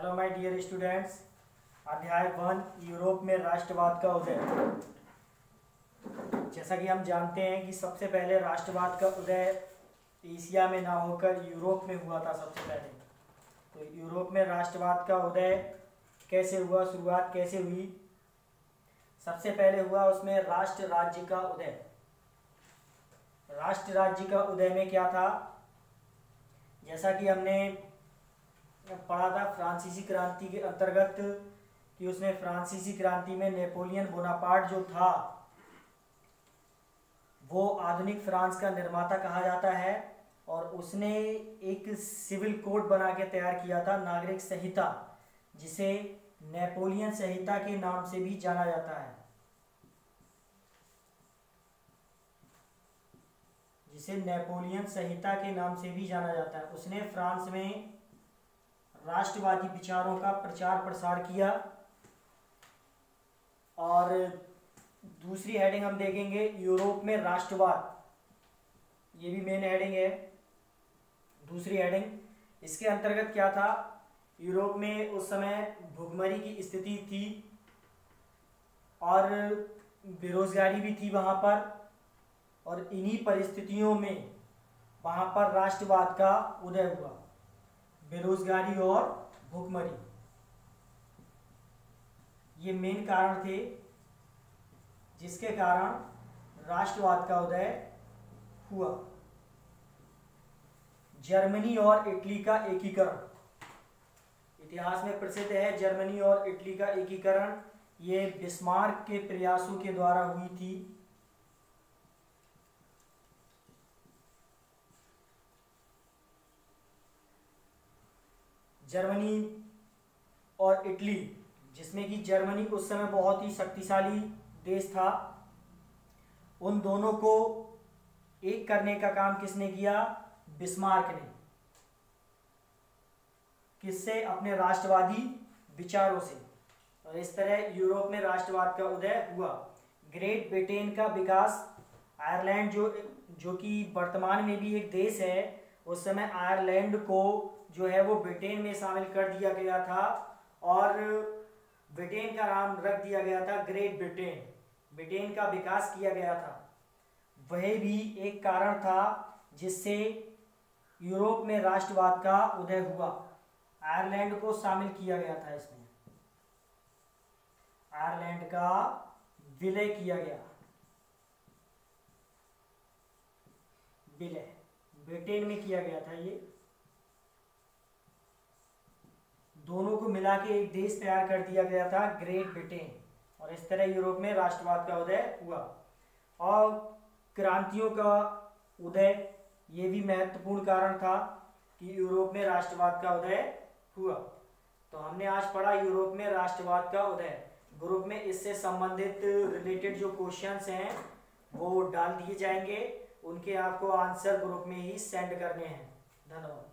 Hello my dear students. अध्याय 1 Europe में राष्ट्रवाद का उदय। जैसा कि हम जानते हैं कि सबसे पहले राष्ट्रवाद का उदय एशिया में ना होकर यूरोप में हुआ था सबसे पहले। तो यूरोप में राष्ट्रवाद का उदय कैसे हुआ, शुरुआत कैसे हुई? सबसे पहले हुआ उसमें राष्ट्र राज्य का उदय। राष्ट्र राज्य का उदय में क्या था, जैसा कि हमने पढ़ा था फ्रांसीसी क्रांति के अंतर्गत कि उसमें फ्रांसीसी क्रांति में नेपोलियन बोनापार्ट जो था वो आधुनिक फ्रांस का निर्माता कहा जाता है और उसने एक सिविल कोड बना के तैयार किया था, नागरिक संहिता, जिसे नेपोलियन संहिता के नाम से भी जाना जाता है। जिसे नेपोलियन संहिता के नाम से भी जाना जाता है। उसने फ्रांस में राष्ट्रवादी विचारों का प्रचार प्रसार किया। और दूसरी हेडिंग हम देखेंगे यूरोप में राष्ट्रवाद, ये भी मेन हेडिंग है। दूसरी हेडिंग, इसके अंतर्गत क्या था, यूरोप में उस समय भुखमरी की स्थिति थी और बेरोजगारी भी थी वहां पर, और इन्हीं परिस्थितियों में वहां पर राष्ट्रवाद का उदय हुआ। बेरोजगारी और भुखमरी ये मेन कारण थे जिसके कारण राष्ट्रवाद का उदय हुआ। जर्मनी और इटली का एकीकरण इतिहास में प्रसिद्ध है। जर्मनी और इटली का एकीकरण ये बिस्मार्क के प्रयासों के द्वारा हुई थी। जर्मनी और इटली, जिसमें कि जर्मनी उस समय बहुत ही शक्तिशाली देश था, उन दोनों को एक करने का काम किसने किया? बिस्मार्क ने। किससे? अपने राष्ट्रवादी विचारों से। और इस तरह यूरोप में राष्ट्रवाद का उदय हुआ। ग्रेट ब्रिटेन का विकास, आयरलैंड जो कि वर्तमान में भी एक देश है, उस समय आयरलैंड को जो है वो ब्रिटेन में शामिल कर दिया गया था और ब्रिटेन का नाम रख दिया गया था ग्रेट ब्रिटेन। ब्रिटेन का विकास किया गया था। वह भी एक कारण था जिससे यूरोप में राष्ट्रवाद का उदय हुआ। आयरलैंड को शामिल किया गया था इसमें। आयरलैंड का विलय किया गया। विलय ब्रिटेन में किया गया था। ये दोनों को मिला के एक देश तैयार कर दिया गया था, ग्रेट ब्रिटेन। और इस तरह यूरोप में राष्ट्रवाद का उदय हुआ। और क्रांतियों का उदय ये भी महत्वपूर्ण कारण था कि यूरोप में राष्ट्रवाद का उदय हुआ। तो हमने आज पढ़ा यूरोप में राष्ट्रवाद का उदय। ग्रुप में इससे संबंधित रिलेटेड जो क्वेश्चंस हैं वो डाल दिए जाएंगे, उनके आपको आंसर ग्रुप में ही सेंड करने हैं। धन्यवाद।